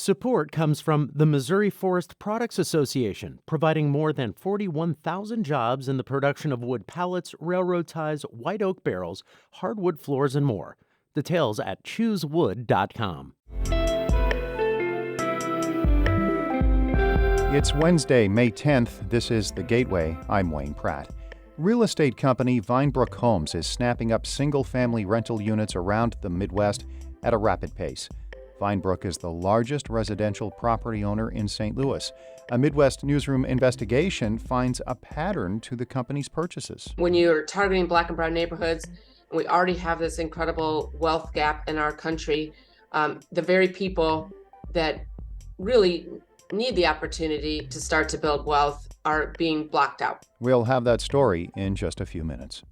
Support comes from the Missouri Forest Products Association, providing more than 41,000 jobs in the production of wood pallets, railroad ties, white oak barrels, hardwood floors, and more. Details at choosewood.com. It's Wednesday, May 10th. This is The Gateway. I'm Wayne Pratt. Real estate company VineBrook Homes is snapping up single-family rental units around the Midwest at a rapid pace. VineBrook is the largest residential property owner in St. Louis. A Midwest newsroom investigation finds a pattern to the company's purchases. When you're targeting Black and brown neighborhoods, and we already have this incredible wealth gap in our country, the very people that really need the opportunity to start to build wealth are being blocked out. We'll have that story in just a few minutes.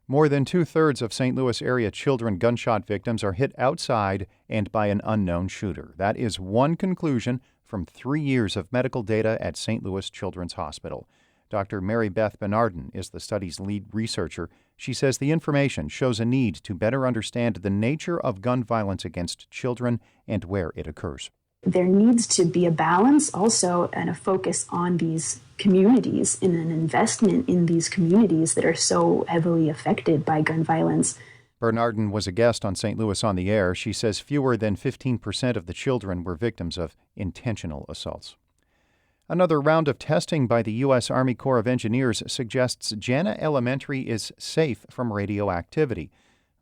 More than two-thirds of St. Louis area children gunshot victims are hit outside and by an unknown shooter. That is one conclusion from 3 years of medical data at St. Louis Children's Hospital. Dr. Mary Beth Bernardin is the study's lead researcher. She says the information shows a need to better understand the nature of gun violence against children and where it occurs. There needs to be a balance also and a focus on these communities and an investment in these communities that are so heavily affected by gun violence. Bernardin was a guest on St. Louis on the Air. She says fewer than 15% of the children were victims of intentional assaults. Another round of testing by the U.S. Army Corps of Engineers suggests Jana Elementary is safe from radioactivity.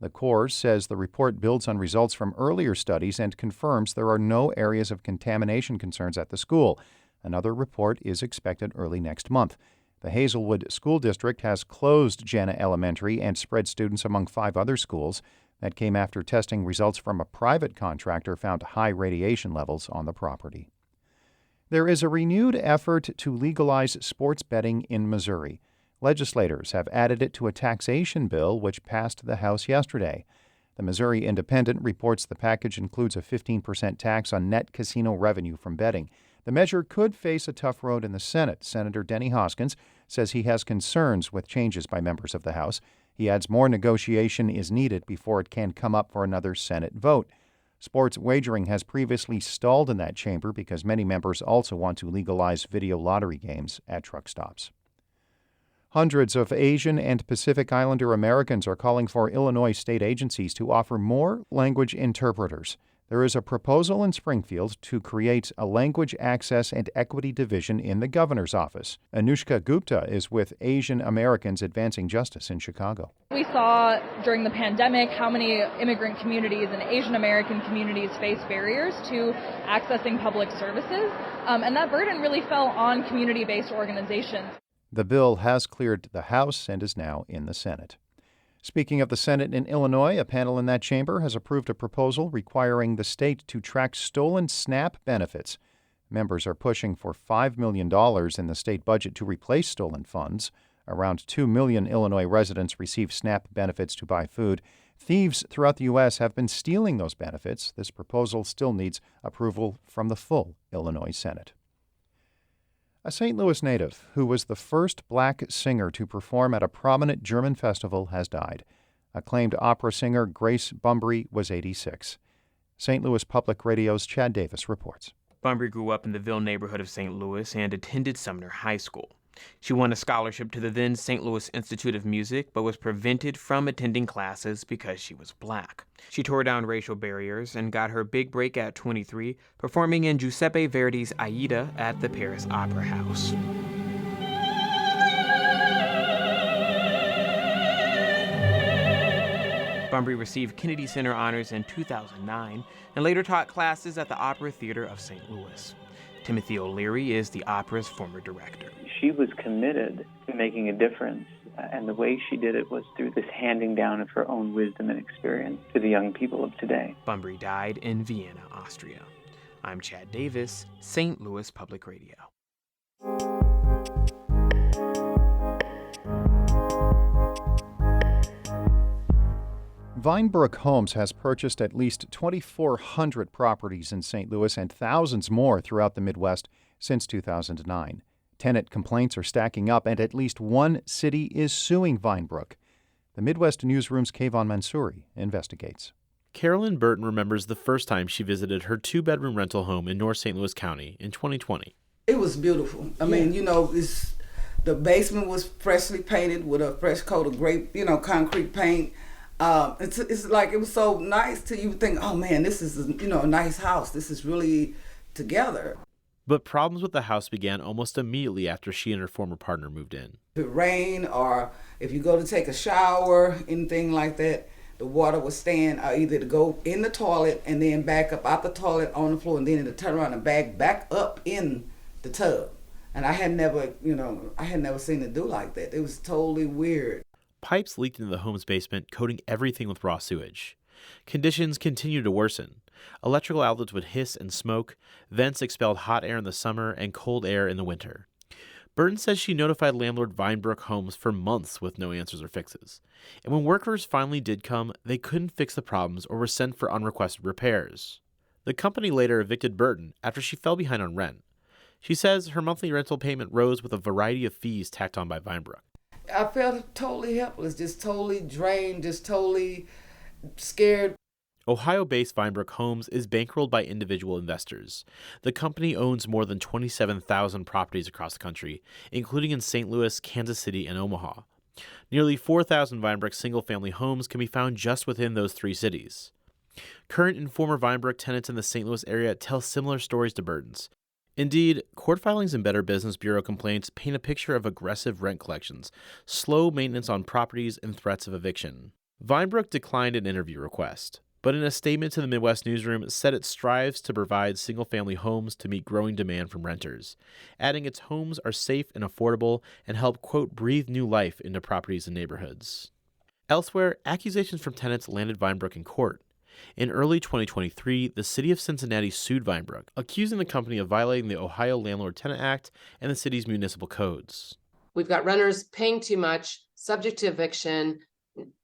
The Corps says the report builds on results from earlier studies and confirms there are no areas of contamination concerns at the school. Another report is expected early next month. The Hazelwood School District has closed Jana Elementary and spread students among 5 other schools. That came after testing results from a private contractor found high radiation levels on the property. There is a renewed effort to legalize sports betting in Missouri. Legislators have added it to a taxation bill which passed the House yesterday. The Missouri Independent reports the package includes a 15% tax on net casino revenue from betting. The measure could face a tough road in the Senate. Senator Denny Hoskins says he has concerns with changes by members of the House. He adds more negotiation is needed before it can come up for another Senate vote. Sports wagering has previously stalled in that chamber because many members also want to legalize video lottery games at truck stops. Hundreds of Asian and Pacific Islander Americans are calling for Illinois state agencies to offer more language interpreters. There is a proposal in Springfield to create a language access and equity division in the governor's office. Anushka Gupta is with Asian Americans Advancing Justice in Chicago. We saw during the pandemic how many immigrant communities and Asian American communities face barriers to accessing public services, and that burden really fell on community-based organizations. The bill has cleared the House and is now in the Senate. Speaking of the Senate in Illinois, a panel in that chamber has approved a proposal requiring the state to track stolen SNAP benefits. Members are pushing for $5 million in the state budget to replace stolen funds. Around 2 million Illinois residents receive SNAP benefits to buy food. Thieves throughout the U.S. have been stealing those benefits. This proposal still needs approval from the full Illinois Senate. A St. Louis native who was the first black singer to perform at a prominent German festival has died. Acclaimed opera singer Grace Bumbry was 86. St. Louis Public Radio's Chad Davis reports. Bumbry grew up in the Ville neighborhood of St. Louis and attended Sumner High School. She won a scholarship to the then St. Louis Institute of Music, but was prevented from attending classes because she was black. She tore down racial barriers and got her big break at 23, performing in Giuseppe Verdi's Aida at the Paris Opera House. Bumbry received Kennedy Center honors in 2009 and later taught classes at the Opera Theater of St. Louis. Timothy O'Leary is the opera's former director. She was committed to making a difference, and the way she did it was through this handing down of her own wisdom and experience to the young people of today. Bumbry died in Vienna, Austria. I'm Chad Davis, St. Louis Public Radio. VineBrook Homes has purchased at least 2,400 properties in St. Louis and thousands more throughout the Midwest since 2009. Tenant complaints are stacking up, and at least one city is suing VineBrook. The Midwest Newsroom's Kayvon Mansouri investigates. Carolyn Burton remembers the first time she visited her two-bedroom rental home in North St. Louis County in 2020. It was beautiful. I mean, the basement was freshly painted with a fresh coat of concrete paint. It's like, it was so nice to you think, oh man, this is a nice house. This is really together. But problems with the house began almost immediately after she and her former partner moved in. If it rained or if you go to take a shower, anything like that, the water would stand either to go in the toilet and then back up out the toilet on the floor, and then to turn around and back up in the tub. And I had never seen it do like that. It was totally weird. Pipes leaked into the home's basement, coating everything with raw sewage. Conditions continued to worsen. Electrical outlets would hiss and smoke. Vents expelled hot air in the summer and cold air in the winter. Burton says she notified landlord VineBrook Homes for months with no answers or fixes. And when workers finally did come, they couldn't fix the problems or were sent for unrequested repairs. The company later evicted Burton after she fell behind on rent. She says her monthly rental payment rose with a variety of fees tacked on by VineBrook. I felt totally helpless, just totally drained, just totally scared. Ohio-based VineBrook Homes is bankrolled by individual investors. The company owns more than 27,000 properties across the country, including in St. Louis, Kansas City, and Omaha. Nearly 4,000 VineBrook single-family homes can be found just within those three cities. Current and former VineBrook tenants in the St. Louis area tell similar stories to Burton's. Indeed, court filings and Better Business Bureau complaints paint a picture of aggressive rent collections, slow maintenance on properties, and threats of eviction. VineBrook declined an interview request, but in a statement to the Midwest Newsroom said it strives to provide single-family homes to meet growing demand from renters, adding its homes are safe and affordable and help, quote, breathe new life into properties and neighborhoods. Elsewhere, accusations from tenants landed VineBrook in court. In early 2023, the city of Cincinnati sued VineBrook, accusing the company of violating the Ohio Landlord-Tenant Act and the city's municipal codes. We've got renters paying too much, subject to eviction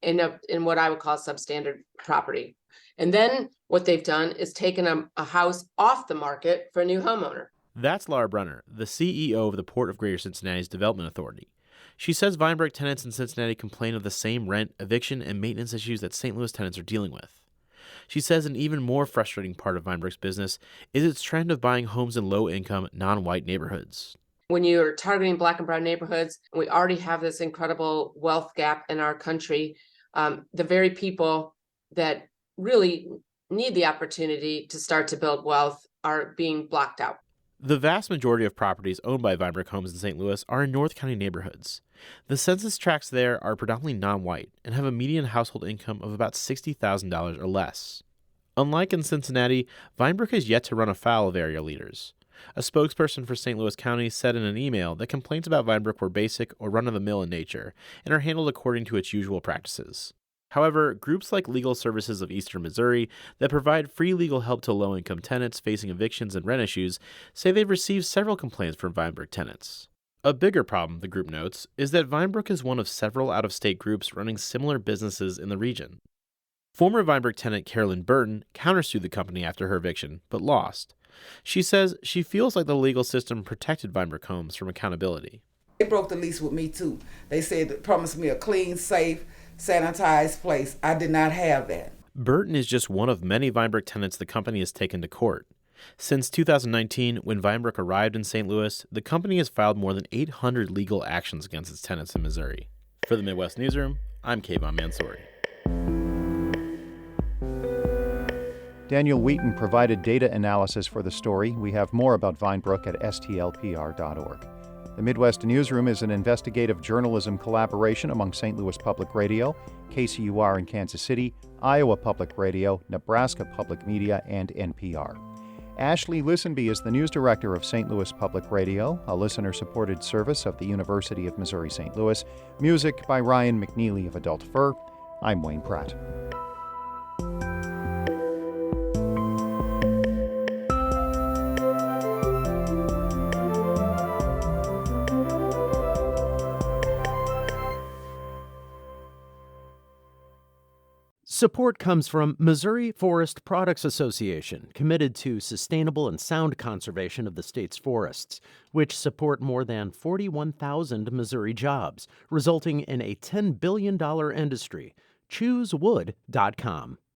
in what I would call substandard property. And then what they've done is taken a house off the market for a new homeowner. That's Laura Brunner, the CEO of the Port of Greater Cincinnati's Development Authority. She says VineBrook tenants in Cincinnati complain of the same rent, eviction, and maintenance issues that St. Louis tenants are dealing with. She says an even more frustrating part of VineBrook's business is its trend of buying homes in low-income, non-white neighborhoods. When you're targeting Black and brown neighborhoods, and we already have this incredible wealth gap in our country, the very people that really need the opportunity to start to build wealth are being blocked out. The vast majority of properties owned by VineBrook Homes in St. Louis are in North County neighborhoods. The census tracts there are predominantly non-white and have a median household income of about $60,000 or less. Unlike in Cincinnati, VineBrook has yet to run afoul of area leaders. A spokesperson for St. Louis County said in an email that complaints about VineBrook were basic or run-of-the-mill in nature and are handled according to its usual practices. However, groups like Legal Services of Eastern Missouri that provide free legal help to low-income tenants facing evictions and rent issues say they've received several complaints from VineBrook tenants. A bigger problem, the group notes, is that VineBrook is one of several out-of-state groups running similar businesses in the region. Former VineBrook tenant Carolyn Burton countersued the company after her eviction, but lost. She says she feels like the legal system protected VineBrook Homes from accountability. They broke the lease with me too. They said, promised me a clean, safe, sanitized place. I did not have that. Burton is just one of many VineBrook tenants the company has taken to court. Since 2019, when VineBrook arrived in St. Louis, the company has filed more than 800 legal actions against its tenants in Missouri. For the Midwest Newsroom, I'm Kayvon Mansouri. Daniel Wheaton provided data analysis for the story. We have more about VineBrook at stlpr.org. The Midwest Newsroom is an investigative journalism collaboration among St. Louis Public Radio, KCUR in Kansas City, Iowa Public Radio, Nebraska Public Media, and NPR. Ashley Lisenby is the news director of St. Louis Public Radio, a listener-supported service of the University of Missouri-St. Louis. Music by Ryan McNeely of Adult Fur. I'm Wayne Pratt. Support comes from Missouri Forest Products Association, committed to sustainable and sound conservation of the state's forests, which support more than 41,000 Missouri jobs, resulting in a $10 billion industry. ChooseWood.com.